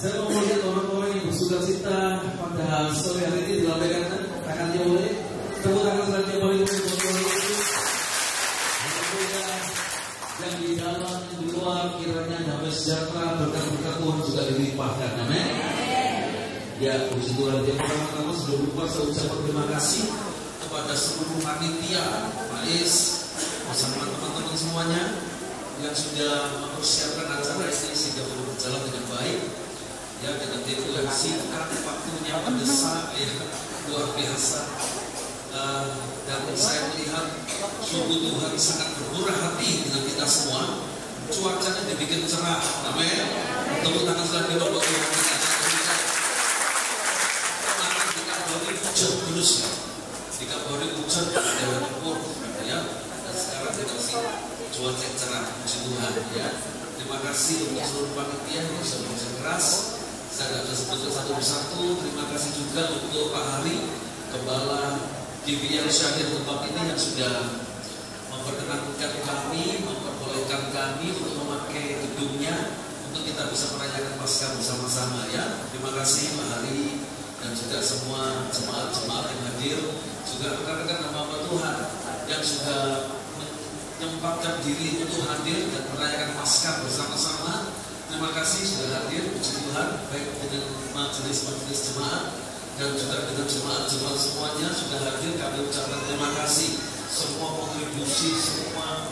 Saya mau melihat orang-orang yang bersuka cita pada sore hari ini dilambaikan tangannya boleh. Tepuk tangan saja boleh. Yang di dalam, yang di luar, kiranya damai sejahtera, berkat-berkat Tuhan juga dilimpahkan. Amin. Ya, puji Tuhan. Yang pertama-tama sebelum lupa saya ucapkan terima kasih kepada seluruh panitia, Ais, bersama teman-teman semuanya yang sudah mempersiapkan acara ini sehingga berjalan dengan baik. Ya, dengan tempo yang singkat, waktunya mendesak, ya, luar biasa. Dan saya melihat sungguh Tuhan sangat bermurah hati dengan kita semua. Cuacanya dibikin cerah, amin. Tepuk tangan lagi buat Tuhan. Kemarin dikabari hujan terus, dikabari hujan dari timur, ya. Dan sekarang dikasih cuaca cerah, puji Tuhan, ya. Terima kasih untuk seluruh panitia yang sudah bekerja keras. Saya tidak bisa sebutkan satu persatu. Terima kasih juga untuk Pak Hari, Kepala DPR Syahir tempat ini yang sudah memperkenankan kami, memperbolehkan kami untuk memakai gedungnya untuk kita bisa merayakan Paskah bersama-sama, ya. Terima kasih Pak Hari dan juga semua jemaat-jemaat yang hadir, juga rekan-rekan hamba Tuhan yang sudah menyempatkan diri untuk hadir dan merayakan Paskah bersama-sama. Terima kasih sudah hadir, puji Tuhan, baik dengan majelis-majelis jemaat dan juga dengan jemaat-jemaat semuanya sudah hadir. Kami ucapkan terima kasih semua kontribusi, semua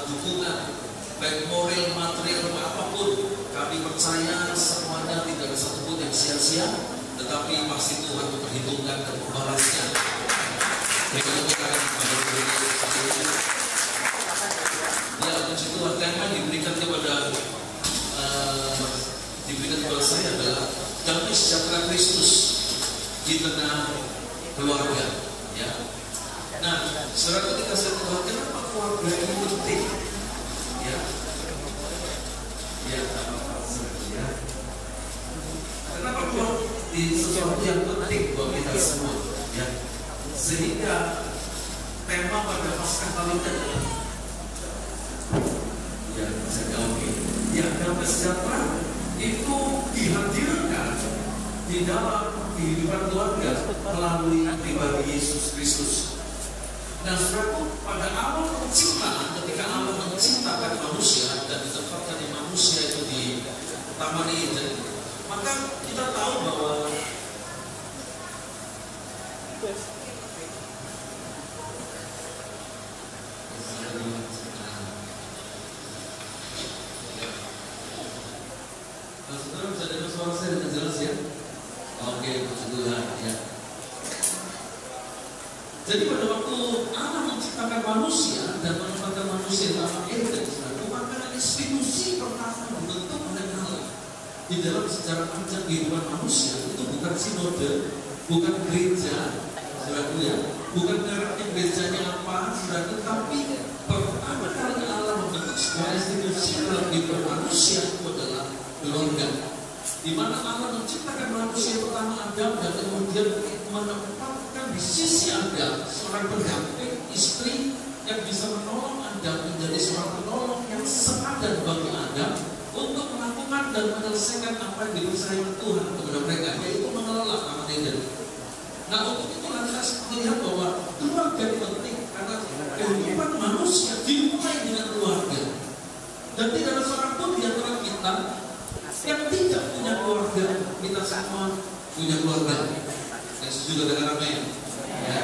dukungan, baik moral, material, apapun. Kami percaya semuanya tidak ada satupun yang sia-sia, tetapi pasti Tuhan memperhitungkan dan membalasnya. Ya, puji Tuhan, tema diberikan kepada saya adalah damai sejahtera Kristus di tengah keluarga, ya. Nah, saudara, ketika saya tahu kenapa keluarga ini penting, ya, ya, kenapa keluarga di sesuatu yang penting buat kita semua, ya, sehingga tema pada Paskah kali ini, ya, saya tahu, ya, damai sejahtera itu dihadirkan di dalam kehidupan keluarga melalui pribadi Yesus Kristus. Dan saudara, pada awal penciptaan, ketika Allah menciptakan manusia dan ditempatkan di manusia itu di Taman Eden, maka kita tahu bahwa saudara bisa dengar suara saya dengan jelas, ya? Oke, puji Tuhan, ya. Jadi pada waktu Allah menciptakan manusia dan menempatkan manusia dalam Eden, maka institusi pertama bentuk oleh Allah di dalam sejarah panjang kehidupan manusia itu bukan sinode, bukan gereja, saudara, ya, bukan mereknya gerejanya apa, saudara, tapi pertama kali Allah membentuk sebuah institusi dalam kehidupan manusia itu adalah keluarga, di mana Allah menciptakan manusia pertama Adam dan kemudian menempatkan di sisi Adam seorang pendamping istri yang bisa menolong Adam menjadi seorang penolong yang sepadan bagi Adam untuk melakukan dan menyelesaikan apa yang dipercayakan Tuhan kepada mereka, yaitu mengelola Taman Eden. Nah, untuk itu lantas melihat bahwa keluarga penting karena kehidupan manusia dimulai dengan keluarga, dan tidak ada seorang pun di antara kita yang tidak punya keluarga. Kita semua punya keluarga. Yang setuju dengan amin, ya.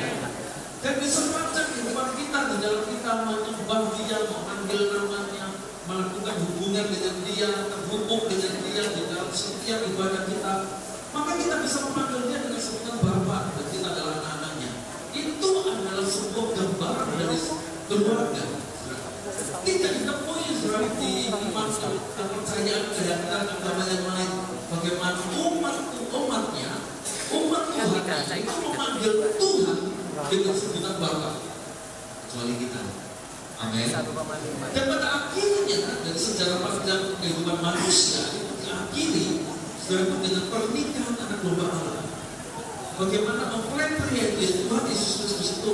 Dan di sepanjang kehidupan kita, di dalam kita menyembah Dia, memanggil namanya, melakukan hubungan dengan Dia, terhubung dengan Dia di dalam setiap ibadah kita, maka kita bisa memanggil Dia dengan sebutan Bapa, dan kita adalah anak-anaknya. Itu adalah sebuah gambaran dari keluarga. Tidak ditemui di iman kepercayaan keyakinan agama yang lain. Bagaimana umat-umatnya, umat Tuhan itu memanggil Tuhan dengan sebutan Bapa, kecuali kita. Amin. Dan pada akhirnya dari sejarah panjang kehidupan manusia itu diakhiri dengan pernikahan anak domba Allah. Bagaimana mempelai pria itu, Tuhan Yesus Kristus itu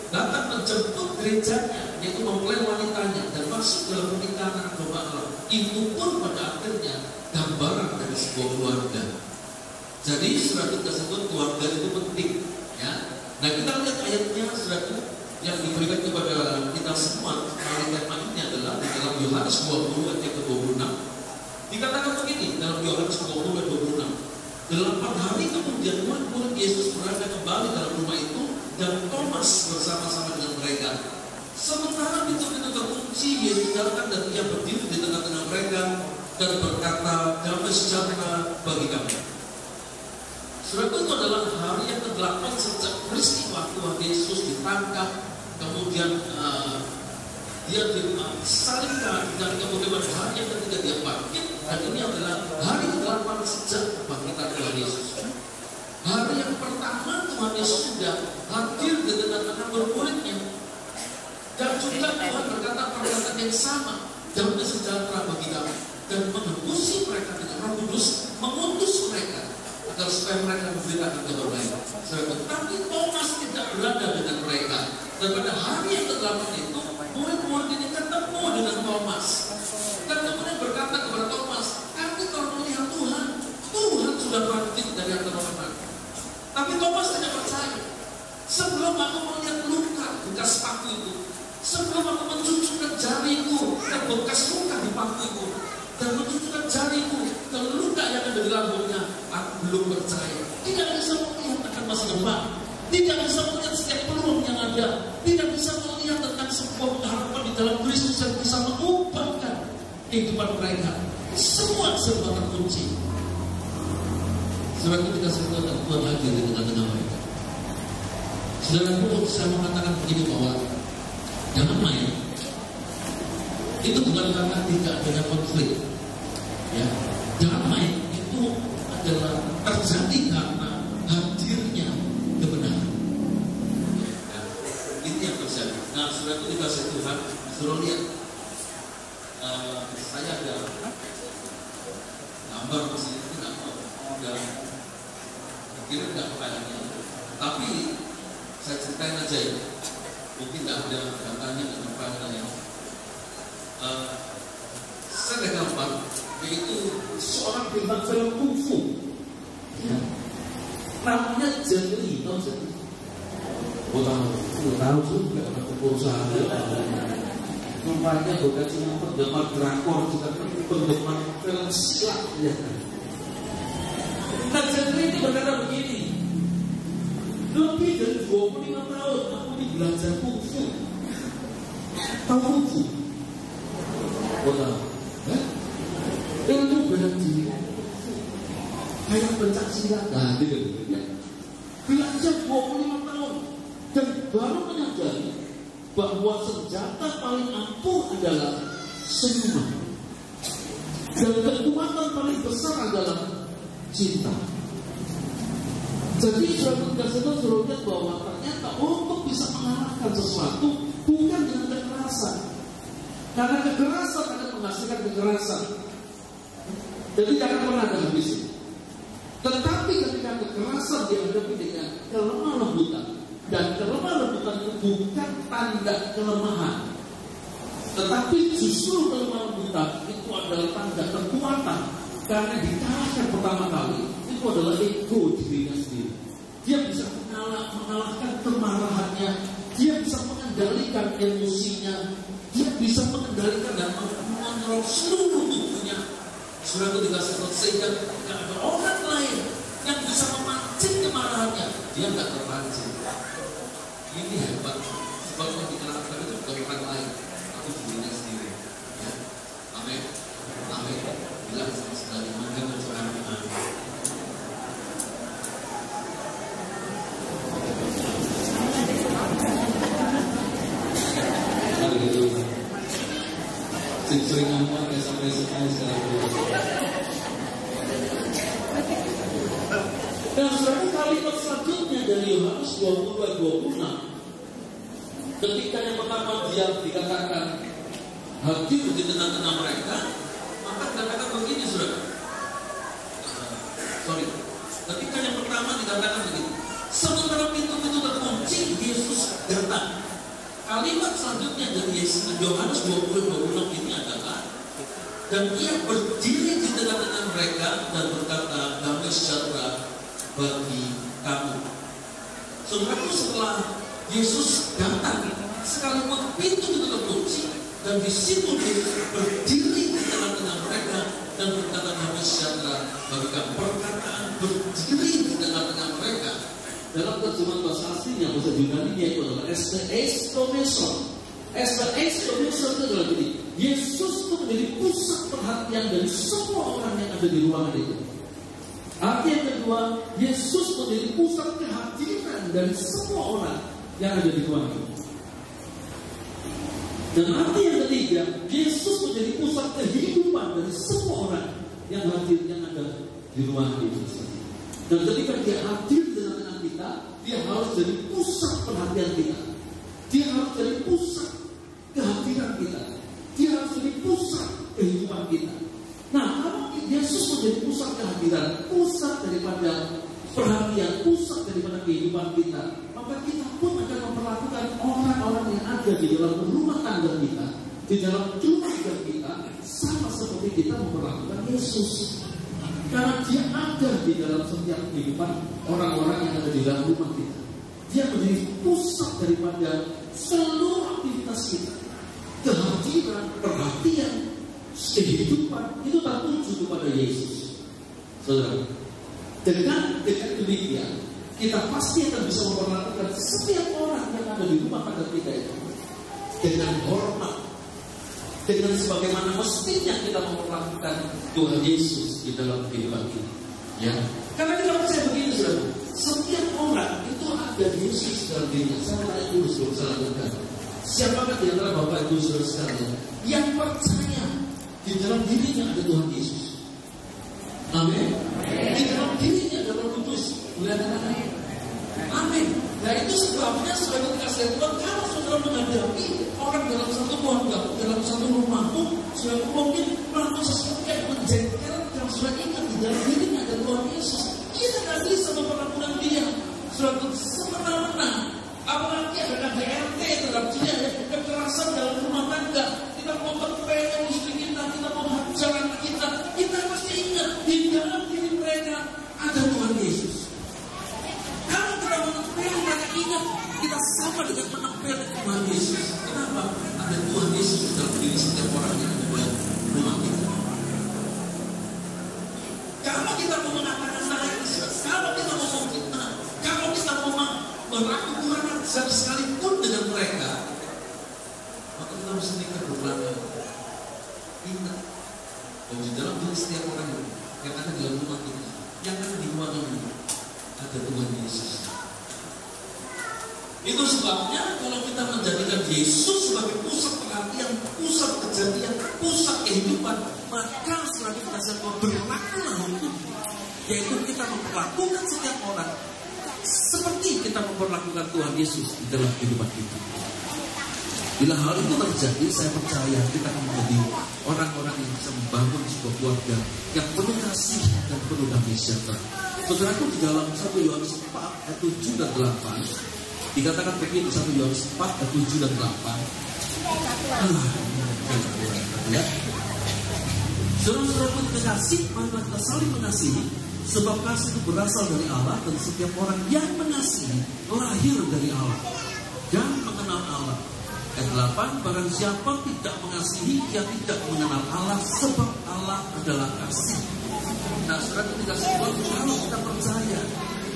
datang menjemput gerejanya, yaitu mempelai wanitanya, dan masuk dalam pernikahan anak domba Allah. Itu pun pada akhirnya gambaran dari sebuah keluarga. Jadi saudara tersebut keluarga itu penting, ya. Nah kita lihat ayatnya saudara yang diberikan kepada kita semua. Kali tema ini adalah di dalam Yohanes 20 ayat ke-26. Dikatakan begini dalam Yohanes 20 ayat 26. 8 hari kemudian murid Yesus berada kembali dalam rumah itu dan Thomas bersama-sama dengan mereka. Sementara pintu-pintu terkunci, Yesus datang dan ia berdiri di tengah-tengah mereka dan berkata, damai sejahtera bagi kamu. Saudara, itu adalah hari yang ke-8 sejak peristiwa Tuhan Yesus ditangkap, kemudian dia disalibkan, dan kemudian hari yang ketiga dia bangkit, dan ini adalah hari ke-8 sejak kebangkitan Tuhan Yesus. Hari yang pertama Tuhan Yesus sudah hadir di tengah-tengah murid-muridnya, dan juga Tuhan berkata perkataan yang sama, damai sejahtera bagi kamu, dan mengembusi mereka dengan Roh Kudus, mengutus mereka agar supaya mereka memberitakan kabar baik. Tetapi Thomas tidak berada dengan mereka. Dan pada hari yang ke-8 itu, murid-murid ini ketemu dengan Thomas. Dan kemudian berkata kepada Thomas, kami telah melihat Tuhan. Tuhan sudah bangkit dari antara mereka. Tapi Thomas tidak percaya. Sebelum aku melihat luka bekas paku itu, sebelum aku mencucukkan jariku ke bekas luka di paku itu, dan mencucukkan jariku ke luka yang ada di lambungnya, aku belum percaya. Tidak bisa melihat akan masa depan, tidak bisa melihat setiap peluang yang ada, tidak bisa melihat tentang sebuah harapan di dalam Kristus yang bisa mengubahkan kehidupan mereka. Semua serba terkunci. Saudara, kita semua Tuhan hadir di tengah-tengah mereka. Saudaraku, saya mengatakan begini bahwa jangan main. Itu bukan karena tidak ada konflik, ya. Jangan main itu adalah terjadi karena hadirnya kebenaran. Ya, ini yang terjadi. Nah, saudara itu dikasih Tuhan, suruh lihat. Saya ada gambar di sini, tidak mau, kira nggak kayaknya. Tapi saya ceritain aja ya. Mungkin nggak ada datanya dan apa-apa. Saya ada gambar, yaitu seorang bintang film kungfu, ya. Namanya Jet Li, tahu Jet Li? Tahu juga orang perusahaan. Rupanya bukan cuma penggemar drakor, juga penggemar film silat, ya. Nah, Jet Li ini berkata begini, lebih dari 25 tahun aku belajar kungfu. Tahu kungfu? Ilmu bela diri kayak pencak silat, nah gitu ya. Belajar 25 tahun dan baru menyadari bahwa senjata paling ampuh adalah senyuman, dan kekuatan paling besar adalah cinta. Jadi sudah lihat bahwa ternyata untuk bisa mengalahkan sesuatu bukan dengan kekerasan, karena kekerasan akan menghasilkan kekerasan. Jadi jangan pernah ada habisnya. Tetapi ketika kekerasan dihadapi dengan kelemah lembutan, dan kelemah lembutan itu bukan tanda kelemahan, tetapi justru kelemah lembutan itu adalah tanda kekuatan, karena dikalahkan pertama kali itu adalah ego dirinya sendiri. Dia bisa mengalahkan kemarahannya, dia bisa mengendalikan emosinya, dia bisa mengendalikan dan mengontrol seluruh tubuhnya. Sudah itu dikasih tahu sehingga tidak ada orang lain yang bisa memancing kemarahannya, dia nggak terpancing. Ini hebat. Sebab yang dikalahkan itu bukan orang lain, tapi dirinya sendiri. Ya, amin, amin. Bilang sama sekali, mungkin mencurahkan iman. Sering ngomong ya sampai sekali sekarang. Dan sekarang kalimat selanjutnya dari Yohanes 20:26, ketika yang pertama dia dikatakan hadir di tengah-tengah mereka, maka dikatakan begini, saudara. Ketika yang pertama dikatakan begini, sementara pintu-pintu terkunci, Yesus datang. Kalimat selanjutnya dari Yohanes 20:26 ini adalah, dan ia berdiri di tengah-tengah mereka dan Yesus datang sekalipun pintu itu terkunci, dan di situ dia berdiri di tengah-tengah mereka dan berkata damai sejahtera bagi kamu. Perkataan berdiri di tengah-tengah mereka dalam terjemahan bahasa aslinya, bahasa Yunani itu adalah estomeson. Estomeson itu adalah ini. Yesus itu menjadi pusat perhatian dari semua orang yang ada di ruangan itu. Arti yang kedua, Yesus menjadi pusat kehadiran dari semua orang yang ada di ruangan itu. Dan arti yang ketiga, Yesus menjadi pusat kehidupan dari semua orang yang hadir, yang ada di ruangan itu. Dan ketika dia hadir di tengah-tengah kita, dia harus jadi pusat perhatian kita. Dia harus jadi pusat kehadiran kita. Dia harus jadi pusat kehidupan kita. Nah, kalau Yesus menjadi pusat kehadiran, pusat daripada perhatian, pusat daripada kehidupan kita, maka kita pun akan memperlakukan orang-orang yang ada di dalam rumah tangga kita, di dalam keluarga kita, sama seperti kita memperlakukan Yesus. Karena dia ada di dalam setiap kehidupan orang-orang yang ada di dalam rumah kita. Dia menjadi pusat daripada seluruh aktivitas kita. Kehadiran, perhatian, kehidupan itu tertuju kepada Yesus. Saudara, dengan demikian kita pasti akan bisa memperlakukan setiap orang yang ada di rumah tangga kita itu dengan hormat, dengan sebagaimana mestinya kita memperlakukan Tuhan Yesus di dalam kehidupan kita. Ya, karena kita percaya begini, saudara, setiap orang itu ada Yesus dalam dirinya. Saya tanya dulu sebelum saya lanjutkan. Siapakah di antara Bapak Ibu saudara sekalian yang percaya di dalam dirinya ada Tuhan Yesus? Amin. Di dalam dirinya ada Roh Kudus. Amin. Nah, itu sebabnya sebagai kasih Tuhan, kalau saudara menghadapi orang dalam satu keluarga, dalam satu rumahmu, saudara mungkin melakukan sesuatu yang menjengkelkan, dan saudara ingat di dalam dirinya ada Tuhan Yesus. Kita tidak bisa memperlakukan dia suatu semena-mena. Apalagi ada KDRT terhadap dia, kekerasan dalam rumah tangga, kita mau berpengalaman istri kita mau hajar anak kita pasti ingat di dalam diri mereka ada Tuhan Yesus. Kalau kita menempel, mereka ingat kita sama dengan menempel Tuhan Yesus. Kenapa? Ada Tuhan Yesus di dalam diri setiap orang yang ada di rumah kita. Kalau kita mau mengatakan kalau kita mau memfitnah, kalau kita mau meraku Tuhan sekalipun dengan mereka, maka kita harus tingkat berlangganan. Ingat bahwa di dalam diri setiap orang yang ada di dalam rumah kita, yang ada di rumah ini, ada Tuhan Yesus. Itu sebabnya kalau kita menjadikan Yesus sebagai pusat perhatian, pusat kejadian, pusat kehidupan, maka setelah kita semua berlakulah hukum, yaitu kita memperlakukan setiap orang seperti kita memperlakukan Tuhan Yesus di dalam kehidupan kita. Bila hal itu terjadi, saya percaya kita akan menjadi orang-orang yang bisa membangun sebuah keluarga yang penuh kasih dan penuh damai sejahtera. Saudaraku, di dalam 1 Yohanes 4 ayat 7 dan 8 dikatakan begini, 1 Yohanes 4 ayat 7 dan 8. Saudara-saudaraku dikasih, maka kita saling mengasihi, sebab kasih itu berasal dari Allah, dan setiap orang yang mengasihi lahir dari Allah dan mengenal Allah. Ayat 8, barang siapa tidak mengasihi, dia tidak mengenal Allah, sebab Allah adalah kasih. Nah, saudara, dikasih Tuhan, kalau kita percaya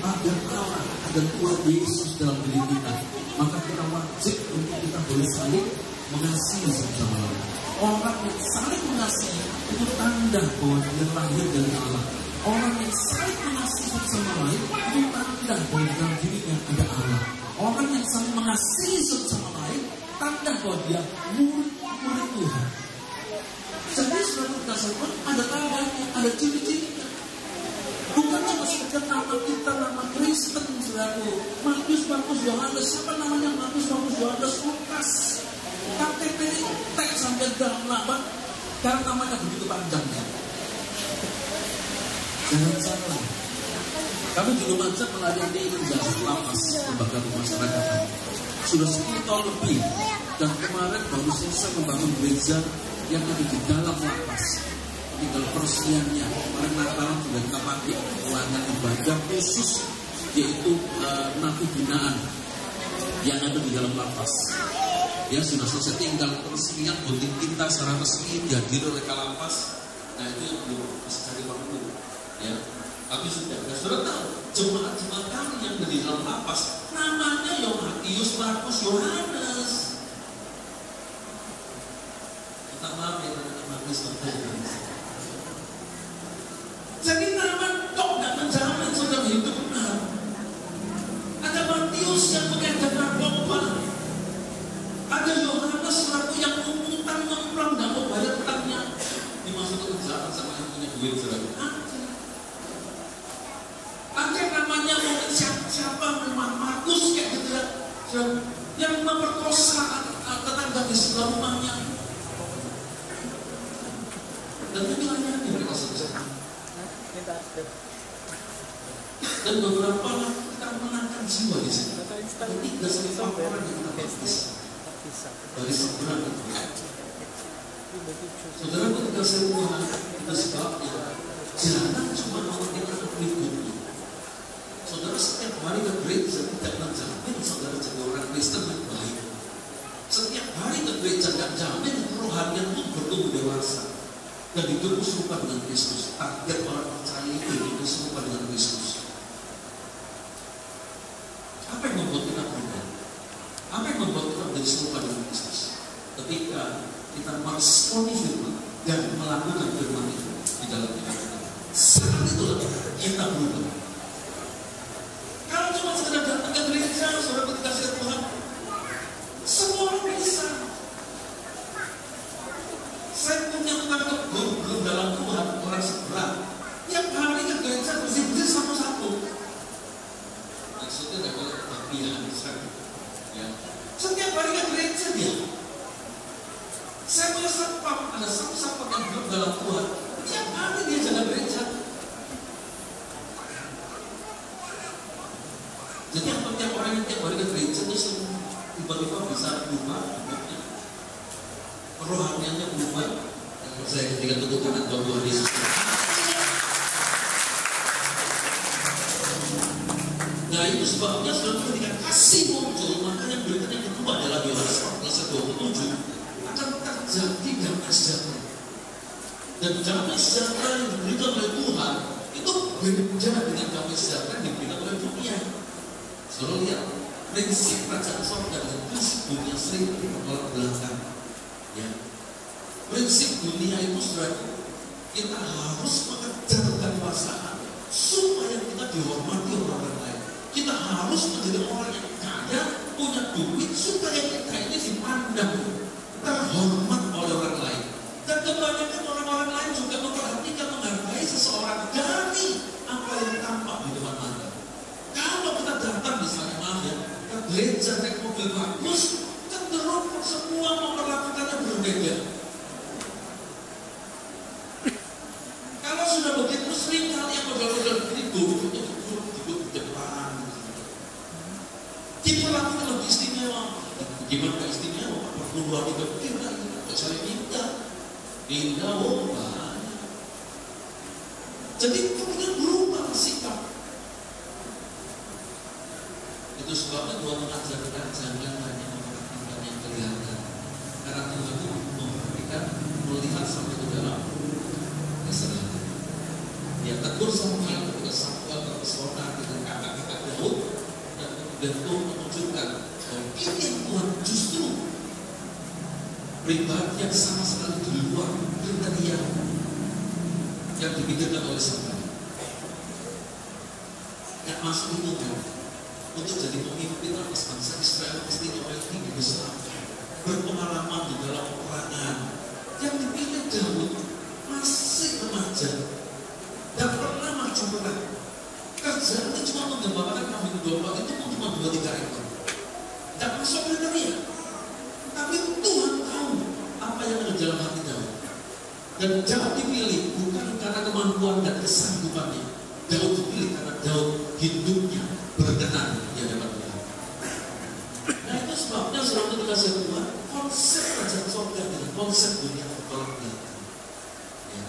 ada Allah, ada Tuhan Yesus dalam diri kita, maka kita wajib untuk kita boleh saling mengasihi sama lain. Orang yang saling mengasihi itu tanda bahwa dia lahir dari Allah. Orang yang saling mengasihi sama lain itu tanda bahwa dalam dirinya ada Allah. Orang yang saling mengasihi sama lain tanda bahwa dia murid Tuhan. Jadi sudah dikasihkan ada tandanya, ada ciri-cirinya. Bukan cuma sekedar nama kita, nama Kristen, saudaraku. Markus, Yohanes, siapa namanya? Markus, Yohanes, Lukas. KTP T sampai dalam nama, karena namanya begitu panjangnya. Jangan salah. Kami di Lumajang melayani organisasi lapas lembaga pemasyarakatan sudah 10 tahun lebih, dan kemarin baru selesai membangun gereja yang ada di dalam lapas. Tinggal peresmiannya. Kemarin Natalan sudah kita pakai ruangan ibadah khusus, yaitu napi binaan. yang ada di dalam lapas. Ya sudah selesai, tinggal peresmian bonding kita secara resmi dihadiri oleh Kalapas. Nah itu yang belum masih cari waktu. Ya, tapi sudah. Ya, sudah tahu jemaat-jemaat kami yang ada di dalam lapas namanya Matius, Markus, Yohanes. Minta maaf ya teman-teman Markus, Yohanes. Jadi nama kok tidak menjamin saudara hidup benar. Ada Matius yang mengedar narkoba, ada Yohanes selaku yang utang ngemplang dan mau bayar utangnya, dimasukkan ke penjara sama yang punya duit saudara. Ada namanya siapa memang Markus kayak gitu ya, yang memperkosa tetangga di sebelah rumahnya. Dan itu hanya mereka selesai. Dan beberapa kita menangkan jiwa di sini. Ketiga sebab orang yang baptis dari seberang itu. Saudara, ketika saya Tuhan, itu sebabnya jangan cuma mengertikan berikutnya. Saudara setiap hari ke gereja tidak menjamin saudara jadi orang Kristen yang baik. Setiap hari ke gereja tidak jamin kerohanian itu bertumbuh dewasa dan hidupmu serupa dengan Kristus. Target orang percaya itu hidupmu serupa dengan Kristus. Apa yang membuat kita berubah? Apa yang membuat kita menjadi serupa dengan Kristus? Ketika kita meresponi firman dan melakukan firman itu di dalam hidup kita. Saat itulah kita berubah. Kalau cuma sekedar datang ke gereja, saudara ketika saya Tuhan, semua orang bisa. Saya punya tukang kebun belum dalam Tuhan, orang seberang. Tiap hari ke gereja bersih-bersih satu-satu. Maksudnya tidak boleh kebahagiaan, ya. Setiap hari ke gereja dia. Saya punya satpam, ada satu satpam yang belum dalam Tuhan. Tiap hari dia jaga gereja. Jadi tiap orang yang tiap hari ke gereja itu tiba-tiba bisa berubah hidupnya. Rohaniannya berubah. Saya ketika tutup tangan Tuhan Yesus. Nah itu sebabnya saudara ketika kasih muncul, makanya berita yang kedua adalah Yohanes 14:27 akan terjadi damai sejahtera. Dan damai sejahtera yang diberikan oleh Tuhan itu berbeda dengan damai sejahtera yang diberikan oleh dunia. Saudara lihat prinsip kerajaan surga dan prinsip dunia sering bertolak belakang. Ya. Prinsip dunia itu saudara, kita harus mengejar kekuasaan supaya kita dihormati orang lain. Kita harus menjadi orang yang kaya, punya duit supaya kita ini dipandang terhormat oleh orang lain. Dan kebanyakan orang-orang lain juga memperhatikan, menghargai seseorang dari apa yang tampak di depan mata. Kalau kita datang misalnya maaf ya, ke gereja naik mobil bagus, cenderung semua memperlakukannya berbeda. Kalau sudah begitu sering kali yang modal-modal ini duduk di depan, diperlakukan lebih istimewa. Gimana istimewa? Perpuluhan itu tidak, kecuali minta, banyak. Jadi kemudian berubah sikap. Itu sebabnya Tuhan mengajarkan jangan hanya memperhatikan yang kelihatan, karena Tuhan itu memperhatikan, melihat sampai ke dalam kesalahan. Dia tegur Samuel ketika Samuel terpesona dengan kata-kata Daud, dan kemudian Tuhan menunjukkan bahwa ini yang Tuhan justru pribadi yang sama sekali di luar kriteria yang dipikirkan oleh Samuel. Yang masuk itu kan untuk jadi pemimpin atas bangsa Israel mestinya orang yang tinggi besar, berpengalaman di dalam peperangan. Yang dipilih Daud masih remaja, tidak pernah maju perang. Kerjaannya cuma menggembalakan kambing domba itu cuma 2-3 ekor. Tidak masuk kriteria. Tapi Tuhan tahu apa yang ada dalam hati Daud. Dan Daud dipilih bukan karena kemampuan dan kesanggupannya. Daud dipilih karena Daud hidupnya berkenan di hadapan Tuhan. Nah itu sebabnya selalu dikasih Tuhan konsep kerajaan surga dengan konsep dunia bertolak belakang. Ya.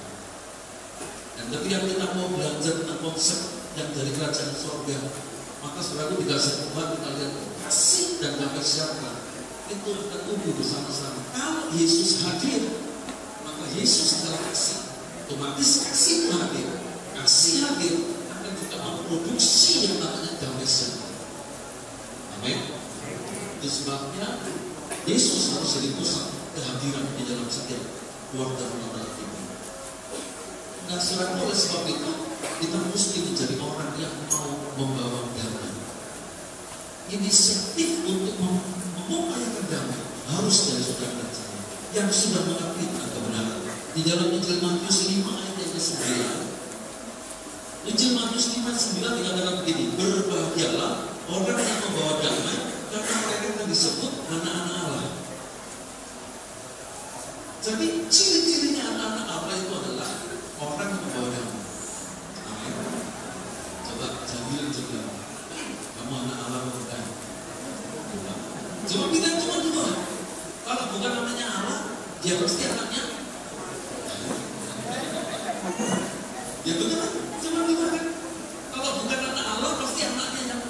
Dan ketika kita mau belajar tentang konsep yang dari kerajaan surga, maka selalu dikasih Tuhan kita lihat kasih dan damai sejahtera itu akan tumbuh bersama-sama. Kalau Yesus hadir, maka Yesus adalah kasih. Otomatis kasih itu hadir. Kasih hadir akan juga memproduksi yang namanya damai sejahtera. Amin. Itu sebabnya Yesus harus jadi pusat kehadiran di dalam setiap keluarga rumah ini. Nah, saudara, oleh sebab itu kita mesti menjadi orang yang mau membawa damai. Inisiatif untuk mengupayakan damai harus dari saudara dan saya yang sudah mengakui kebenaran. Di dalam Injil Matius 5 ayat yang ke-9, Injil Matius 5:9 dikatakan begini, berbahagialah orang yang membawa damai, karena mereka akan disebut anak-anak Allah. Jadi ciri-cirinya anak-anak Allah itu adalah orang yang membawa damai. Amin. Coba Jamil juga, kamu anak Allah bukan? Cuma kita cuma dua. Kalau bukan namanya Allah, dia pasti anaknya. Ya benar, cuma dua kan? Kalau bukan anak Allah, pasti anaknya yang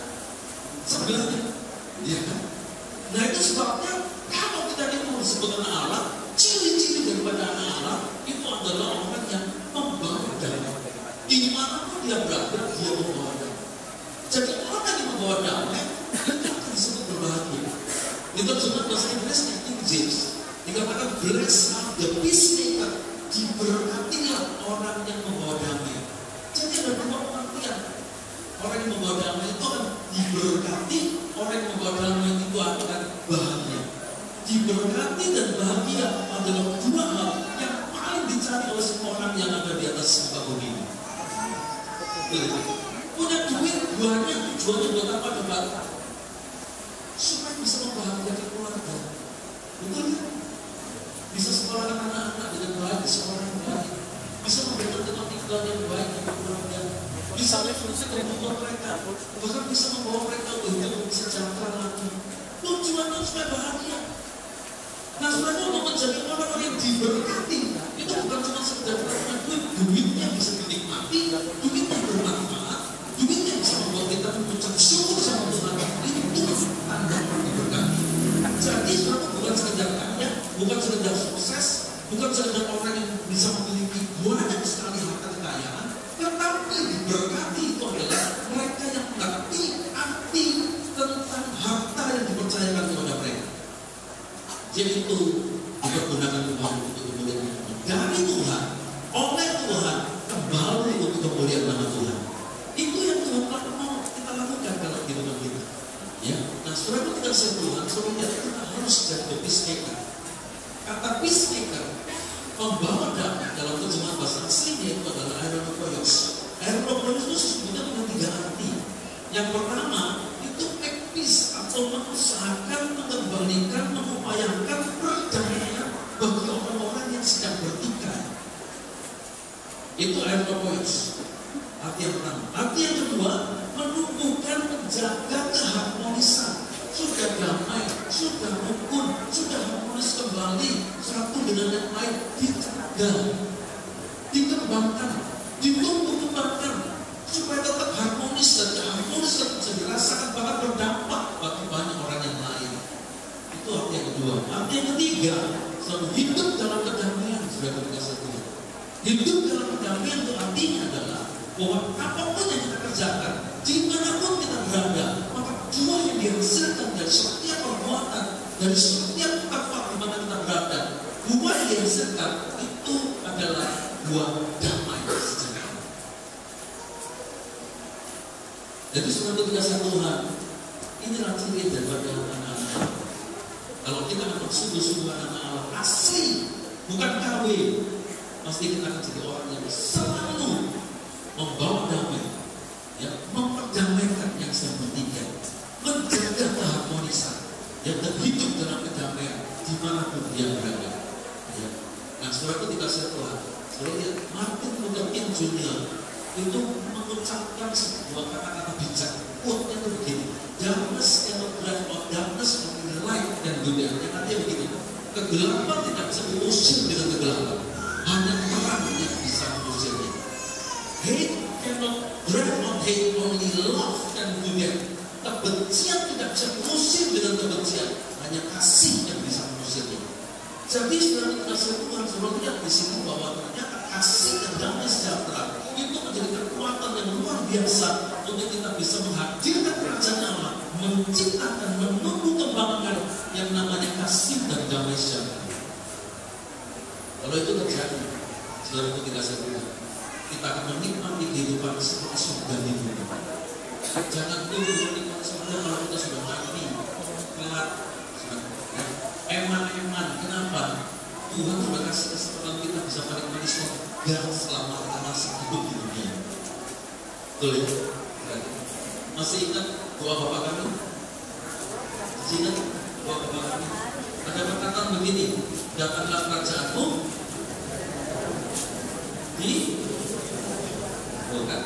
sebelahnya. Iya kan? Nah itu sebabnya kalau kita disebut anak Allah, ciri-ciri daripada anak Allah itu adalah orang yang membawa damai. Dimanapun dia berada, dia membawa damai. Jadi orang yang membawa damai itu akan disebut berbahagia. Itu cuma bahasa Inggrisnya King James dikatakan blessed are the peacemaker, diberkatilah orang yang membawa damai. Jadi ada dua pengertian. Orang yang membawa damai itu akan diberkati, orang yang membawa damai itu akan bahagia. Diberkati dan bahagia adalah dua hal yang paling dicari oleh semua orang yang ada di atas muka bumi ini. Punya duit banyak, tujuannya buat apa? Dapat supaya bisa membahagiakan keluarga. Betul ya? Bisa sekolahkan anak-anak dengan baik, sekolah yang baik, bisa memberikan tempat tinggal yang baik untuk keluarga, bisa menguruskan kebutuhan mereka, bahkan bisa membawa mereka untuk hidup sejahtera lagi. Tujuannya supaya bahagia. Nah, sebenarnya untuk menjadi orang-orang yang diberkati itu bukan cuma sekedar punya duitnya bisa dinikmati, duitnya bermanfaat, duitnya bisa membuat kita mengucap syukur sama Tuhan. Itu tanda diberkati. Jadi sebenarnya bukan sekedar kaya, bukan sekedar sukses, bukan sekedar orang yang bisa memiliki banyak sekali harta kekayaan, tetapi diberkati itu adalah mereka yang mengerti arti tentang harta yang dipercayakan kepada mereka. Jadi itu dipergunakan Tuhan untuk kemuliaan dari Tuhan, oleh Tuhan, kembali untuk kemuliaan nama Tuhan. Itu yang Tuhan mau kita lakukan dalam kehidupan kita. Ya, nah saudara kita Tuhan, saudara kita harus jadi peacemaker. Kata peacemaker, pembawa damai dalam terjemahan bahasa aslinya itu adalah aeropoios. Aeropoios itu sesungguhnya punya tiga arti. Yang pertama itu make peace atau mengusahakan, mengembalikan, mengupayakan perdamaian bagi orang-orang yang sedang bertikai. Itu aeropoios. Arti yang pertama. Arti yang kedua, menumbuhkan, menjaga keharmonisan. Sudah damai, sudah rukun, sudah harmonis kembali satu dengan yang lain, dijaga, dikembangkan, ditumbuh kembangkan supaya tetap harmonis dan harmonis bisa dirasakan bahkan berdampak bagi banyak orang yang lain. Itu arti yang kedua. Arti yang ketiga, selalu hidup dalam kedamaian. Sudah dikasih Tuhan. Hidup dalam kedamaian itu artinya adalah bahwa apapun yang kita kerjakan, dimanapun kita berada, maka buah yang dihasilkan dari setiap perbuatan, dari setiap tempat di mana kita berada, buah yang dihasilkan itu adalah buah damai sejahtera. Jadi suatu dikasih Tuhan, inilah ciri daripada anak-anak. Kalau kita memang sungguh-sungguh anak Allah asli, bukan KW, pasti kita akan jadi orang yang selalu membawa damai, ya, memperdamaikan yang sedang bertikai, menjaga keharmonisan, ya, dan hidup dalam kedamaian dimanapun dia berada. Ya. Nah, saudara dikasih Tuhan, saudara lihat Martin Luther King Jr. itu mengucapkan sebuah kata-kata bijak. Quote-nya itu begini, darkness cannot drive out darkness from the light dan dunia. Yang artinya begini, kegelapan tidak bisa diusir dengan kegelapan, hanya terang yang bisa mengusirnya. Hate cannot drive out hate, only love can do that. The kebencian tidak bisa mengusir dengan kebencian, hanya kasih yang bisa mengusirnya. Jadi saudara kasih Tuhan, saudara lihat di sini bahwa ternyata kasih dan damai sejahtera itu menjadi kekuatan yang luar biasa untuk kita bisa menghadirkan kerajaan Allah, menciptakan, menumbuh kembangkan yang namanya kasih dan damai sejahtera. Kalau itu terjadi, saudara itu dikasih Tuhan, kita akan menikmati kehidupan seperti surga di bumi. Jangan dulu menikmati surga kalau kita sudah mati, kelar, eman-eman. Kenapa? Tuhan sudah kasih kesempatan kita bisa menikmati surga selama kita masih hidup di dunia. Betul ya? Masih ingat doa Bapa kami? Masih ingat doa Bapa kami? Ada perkataan begini, datanglah kerajaanmu di bukan.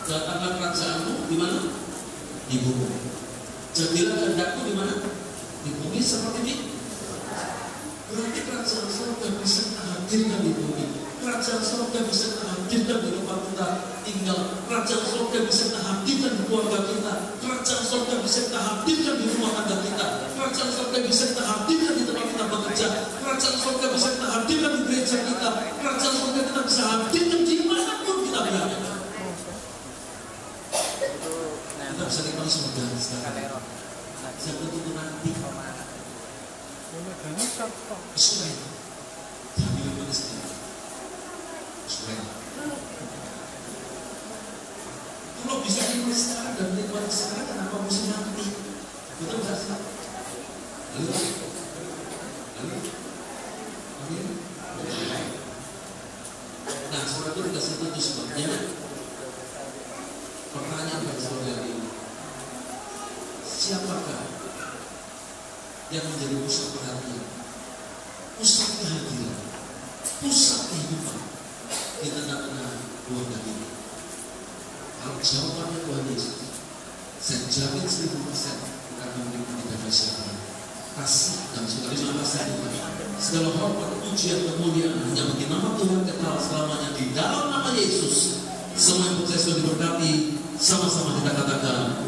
Datanglah kerajaanmu di mana? Di bumi. Jadilah kehendakmu di mana? Di bumi seperti ini. Berarti kerajaan surga bisa hadirkan di bumi. Kerajaan surga bisa hadirkan di rumah kita tinggal. Kerajaan surga bisa hadirkan di keluarga kita. Kerajaan surga bisa hadirkan di rumah tangga kita. Kerajaan surga bisa hadirkan di tempat kita bekerja. Kerajaan surga bisa hadirkan di gereja kita. Kerajaan surga kita bisa hadirkan di manapun kita berada. Kita bisa nikmati surga sekarang. Saya bertunggu nanti. Israel, kami memang Israel. Kalau bisa nikmati sekarang dan nikmati sekarang, kenapa mesti nanti? Betul nggak sih? Nah, saudara itu dikasih itu sebabnya. Pertanyaan bagi saudara ini, siapakah yang menjadi pusat perhatian, pusat kehadiran, pusat kehidupan di tengah-tengah keluarga ini? Kalau jawabannya Tuhan Yesus, saya jamin 1000% akan menikmati damai sejahtera, kasih dan sukacita Tuhan. Segala hormat, pujian, kemuliaan hanya bagi nama Tuhan kekal selamanya di dalam nama Yesus. Semua yang percaya sudah diberkati, sama-sama kita katakan